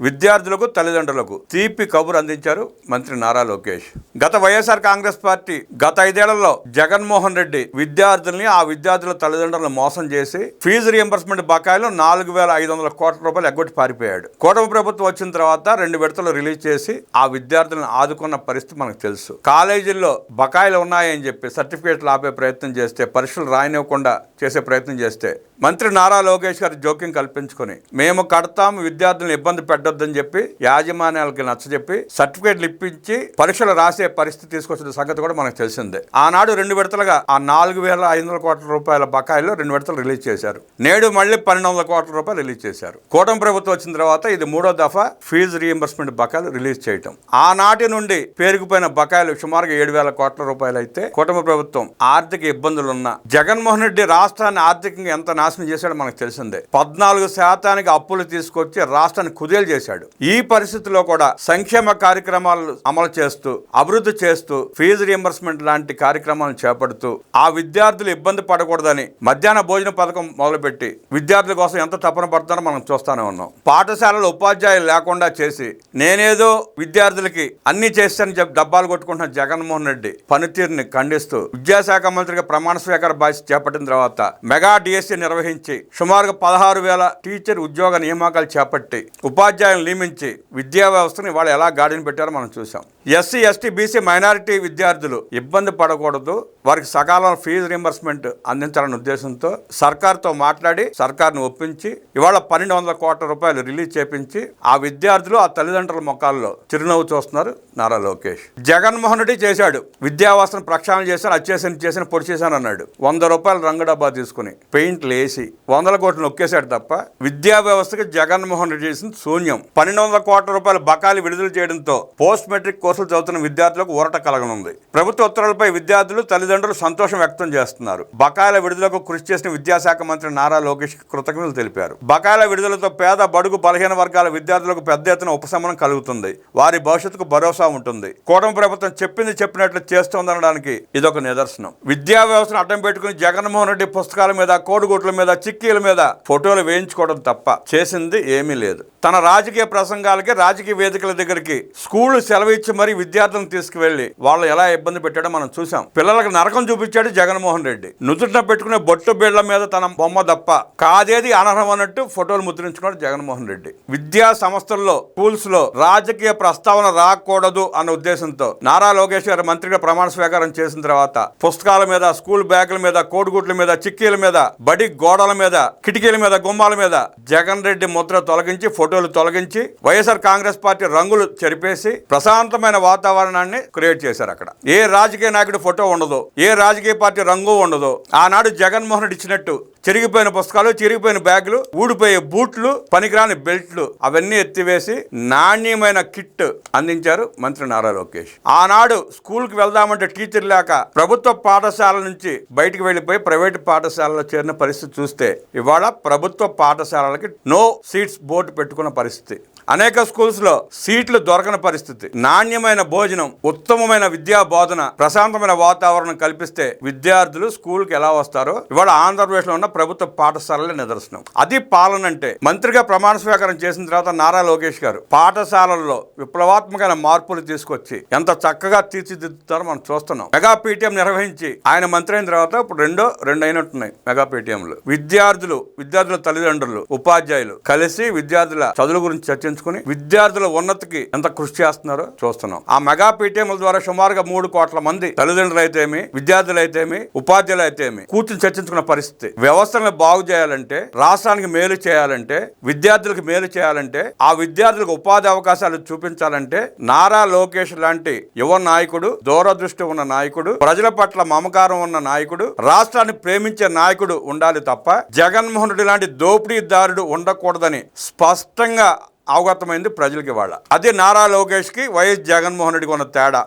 విద్యార్థులకు తల్లిదండ్రులకు తీపి కబురు అందించారు మంత్రి నారా లోకేష్. గత వైఎస్ఆర్ కాంగ్రెస్ పార్టీ గత 5 ఏళ్లలో జగన్మోహన్ రెడ్డి విద్యార్థుల్ని, ఆ విద్యార్థుల తల్లిదండ్రులను మోసం చేసి ఫీజు రియంబర్స్మెంట్ బకాయిలు 4,500 కోట్ల రూపాయలు ఎగ్గొట్టి పారిపోయాడు. కూటమి ప్రభుత్వం వచ్చిన తర్వాత 2 విడతలు రిలీజ్ చేసి ఆ విద్యార్థులను ఆదుకున్న పరిస్థితి మనకు తెలుసు. కాలేజీల్లో బకాయిలు ఉన్నాయని చెప్పి సర్టిఫికేట్లు ఆపే ప్రయత్నం చేస్తే, పరీక్షలు రాయనివ్వకుండా చేసే ప్రయత్నం చేస్తే మంత్రి నారా లోకేష్ గారు జోక్యం కల్పించుకొని మేము కడతాము, విద్యార్థులను ఇబ్బంది పెట్టొద్దని చెప్పి యాజమాన్యాలకి నచ్చజెప్పి సర్టిఫికేట్లు ఇప్పించి పరీక్షలు రాసే పరిస్థితి తీసుకొచ్చిన సంగతి కూడా మనకు తెలిసిందే. ఆనాడు 2 విడతలుగా ఆ 4,500 కోట్ల రూపాయల బకాయిలు 2 విడతలు రిలీజ్ చేశారు. నేడు మళ్ళీ 1,200 కోట్ల రూపాయలు రిలీజ్ చేశారు. కూటమి ప్రభుత్వం వచ్చిన తర్వాత ఇది 3వ దఫా ఫీజు రీఎంబర్స్మెంట్ బకాయిలు రిలీజ్ చేయటం. ఆనాటి నుండి పేరుకుపోయిన బకాయిలు సుమారుగా 7,000 కోట్ల రూపాయలు అయితే కూటమి ప్రభుత్వం ఆర్థిక ఇబ్బందులున్న జగన్మోహన్ రెడ్డి రాష్ట్రాన్ని ఆర్థికంగా ఎంత నాశనం చేశాడో మనకు తెలిసిందే. 14% అప్పులు తీసుకొచ్చి రాష్ట్రాన్ని కుదేలు చేశాడు. ఈ పరిస్థితిలో కూడా సంక్షేమ కార్యక్రమాలు అమలు చేస్తూ, అభివృద్ధి చేస్తూ, ఫీజు రియంబర్స్మెంట్ లాంటి కార్యక్రమాలను చేపడుతూ ఆ విద్యార్థులు ఇబ్బంది పడకూడదని మధ్యాహ్న భోజన పథకం మొదలుపెట్టి విద్యార్థుల కోసం ఎంత తపన పడుతున్నారో మనం చూస్తానే ఉన్నాం. పాఠశాలలో ఉపాధ్యాయులు లేకుండా చేసి నేనేదో విద్యార్థులకి అన్ని చేస్తానని చెప్పి డబ్బాలు కొట్టుకుంటున్న జగన్మోహన్ రెడ్డి పనితీరుని ఖండిస్తూ విద్యాశాఖ మంత్రిగా ప్రమాణ స్వీకార బాధ్యత చేపట్టిన తర్వాత మెగా డిఎస్సి నిర్వహించి సుమారుగా 16,000 టీచర్ ఉద్యోగ నియామకాలు చేపట్టి ఉపాధ్యాయులు నియమించి విద్యా వ్యవస్థను ఇవాళ ఎలా గాడిని పెట్టారో మనం చూసాం. ఎస్సీ, ఎస్టీ, బీసీ, మైనారిటీ విద్యార్థులు ఇబ్బంది పడకూడదు, వారికి సకాలంలో ఫీజు రింబర్స్మెంట్ అందించాలనే ఉద్దేశంతో సర్కార్తో మాట్లాడి సర్కార్ను ఒప్పించి ఇవాళ 1,200 కోట్ల రూపాయలు రిలీజ్ చేపించి ఆ విద్యార్థులు, ఆ తల్లిదండ్రుల ముఖాల్లో చిరునవ్వు చూస్తున్నారు నారా లోకేష్. జగన్మోహన్ రెడ్డి చేశాడు, విద్యా వ్యవస్థను ప్రక్షాళన చేశాను, అది చేసిన పొడి చేశాను అన్నాడు. 100 రూపాయలు రంగు డబ్బా తీసుకుని పెయింట్లు వేసి 100 కోట్లు నొక్కేశాడు తప్ప విద్యా వ్యవస్థకి జగన్మోహన్ రెడ్డి చేసిన శూన్యం. 1,200 కోట్ల రూపాయల బకాయిలు విడుదల చేయడంతో పోస్ట్ మెట్రిక్ కోర్సులు చదువుతున్న విద్యార్థులకు ఊరట కలగనుంది. ప్రభుత్వ ఉత్తర్వులపై విద్యార్థులు, తల్లిదండ్రులు సంతోషం వ్యక్తం చేస్తున్నారు. బకాయిల విడుదలకు కృషి చేసిన విద్యాశాఖ మంత్రి నారా లోకేష్ కృతజ్ఞతలు తెలిపారు. బకాయిల విడుదలతో పేద, బడుగు, బలహీన వర్గాల విద్యార్థులకు పెద్ద ఎత్తున ఉపశమనం కలుగుతుంది, వారి భవిష్యత్తుకు భరోసా ఉంటుంది. కూటమి ప్రభుత్వం చెప్పింది చెప్పినట్లు చేస్తోందనడానికి ఇదొక నిదర్శనం. విద్యా వ్యవస్థను అడ్డం పెట్టుకుని జగన్మోహన్ రెడ్డి పుస్తకాల మీద, కోడిగుట్ల మీద, చిక్కీల మీద ఫోటోలు వేయించుకోవడం తప్ప చేసింది ఏమీ లేదు. తన రాజకీయ ప్రసంగాలకి, రాజకీయ వేదికల దగ్గరికి స్కూళ్లు సెలవు ఇచ్చి మరీ విద్యార్థులను తీసుకువెళ్లి వాళ్ళు ఎలా ఇబ్బంది పెట్టాడో మనం చూసాం. పిల్లలకు నరకం చూపించాడు జగన్మోహన్ రెడ్డి. నుదుటిన పెట్టుకునే బొట్టు బిళ్ల మీద తన బొమ్మ తప్ప కాదేది అనర్హం అన్నట్టు ఫోటోలు ముద్రించుకున్నాడు జగన్మోహన్ రెడ్డి. విద్యా సంస్థల్లో, స్కూల్స్ లో రాజకీయ ప్రస్తావన రాకూడదు అన్న ఉద్దేశంతో నారా లోకేష్ గారు మంత్రిగా ప్రమాణ స్వీకారం చేసిన తర్వాత పుస్తకాల మీద, స్కూల్ బ్యాగుల మీద, కోడిగుట్ల మీద, చిక్కీల మీద, బడి గోడల మీద, కిటికీల మీద, గుమ్మాల మీద జగన్ రెడ్డి ముద్ర తొలగించి, ఫోటోలు తొలగించి వైఎస్ఆర్ కాంగ్రెస్ పార్టీ రంగులు చెరిపేసి ప్రశాంతమైన వాతావరణాన్ని క్రియేట్ చేశారు. అక్కడ ఏ రాజకీయ నాయకుడి ఫోటో ఉండదు, ఏ రాజకీయ పార్టీ రంగు ఉండదు. ఆనాడు జగన్మోహన్ రెడ్డి ఇచ్చినట్టు చిరిగిపోయిన పుస్తకాలు, చిరిగిపోయిన బ్యాగులు, ఊడిపోయే బూట్లు, పనికిరాని బెల్ట్లు అవన్నీ ఎత్తివేసి నాణ్యమైన కిట్ అందించారు మంత్రి నారా లోకేష్. ఆనాడు స్కూల్కి వెళ్దామంటే టీచర్ లేక ప్రభుత్వ పాఠశాల నుంచి బయటికి వెళ్ళిపోయి ప్రైవేటు పాఠశాలలో చేరిన పరిస్థితి చూస్తే ఇవాళ ప్రభుత్వ పాఠశాలలకి నో సీట్స్ బోర్డు పెట్టుకున్న పరిస్థితి. అనేక స్కూల్స్ లో సీట్లు దొరకని పరిస్థితి. నాణ్యమైన భోజనం, ఉత్తమమైన విద్యా బోధన, ప్రశాంతమైన వాతావరణం కల్పిస్తే విద్యార్థులు స్కూల్కి ఎలా వస్తారో ఇవాళ ఆంధ్రప్రదేశ్ లో ఉన్న ప్రభుత్వ పాఠశాలలే నిదర్శనం. అది పాలన అంటే. మంత్రిగా ప్రమాణ స్వీకారం చేసిన తర్వాత నారా లోకేష్ గారు పాఠశాలల్లో విప్లవాత్మకమైన మార్పులు తీసుకొచ్చి ఎంత చక్కగా తీర్చిదిద్దుతారో మనం చూస్తున్నాం. మెగా పీటీఎం నిర్వహించి ఆయన మంత్రి అయిన తర్వాత ఇప్పుడు రెండు అయినట్టున్నాయి మెగా పీటీఎంలు. విద్యార్థుల తల్లిదండ్రులు, ఉపాధ్యాయులు కలిసి విద్యార్థుల చదువుల గురించి చర్చించుకుని విద్యార్థుల ఉన్నతికి ఎంత కృషి చేస్తున్నారో చూస్తున్నాం. ఆ మెగా పీటీఎంల ద్వారా సుమారుగా 3 కోట్ల మంది తల్లిదండ్రులు అయితేమి, విద్యార్థులు అయితేమి, ఉపాధ్యాయులు అయితేమి కూర్చుని చర్చించుకున్న పరిస్థితి. వ్యవస్థను బాగు చేయాలంటే, రాష్ట్రానికి మేలు చేయాలంటే, విద్యార్థులకు మేలు చేయాలంటే, ఆ విద్యార్థులకు ఉపాధి అవకాశాలు చూపించాలంటే నారా లోకేష్ లాంటి యువ నాయకుడు, దూరదృష్టి ఉన్న నాయకుడు, ప్రజల పట్ల మమకారం ఉన్న నాయకుడు, రాష్ట్రాన్ని ప్రేమించే నాయకుడు ఉండాలి తప్ప జగన్మోహన్ రెడ్డి లాంటి దోపిడీదారుడు ఉండకూడదని స్పష్టంగా అవగతమైంది ప్రజలకి. వాళ్ళ అదే నారా లోకేష్కి వైఎస్ జగన్మోహన్ రెడ్డికి ఉన్న తేడా.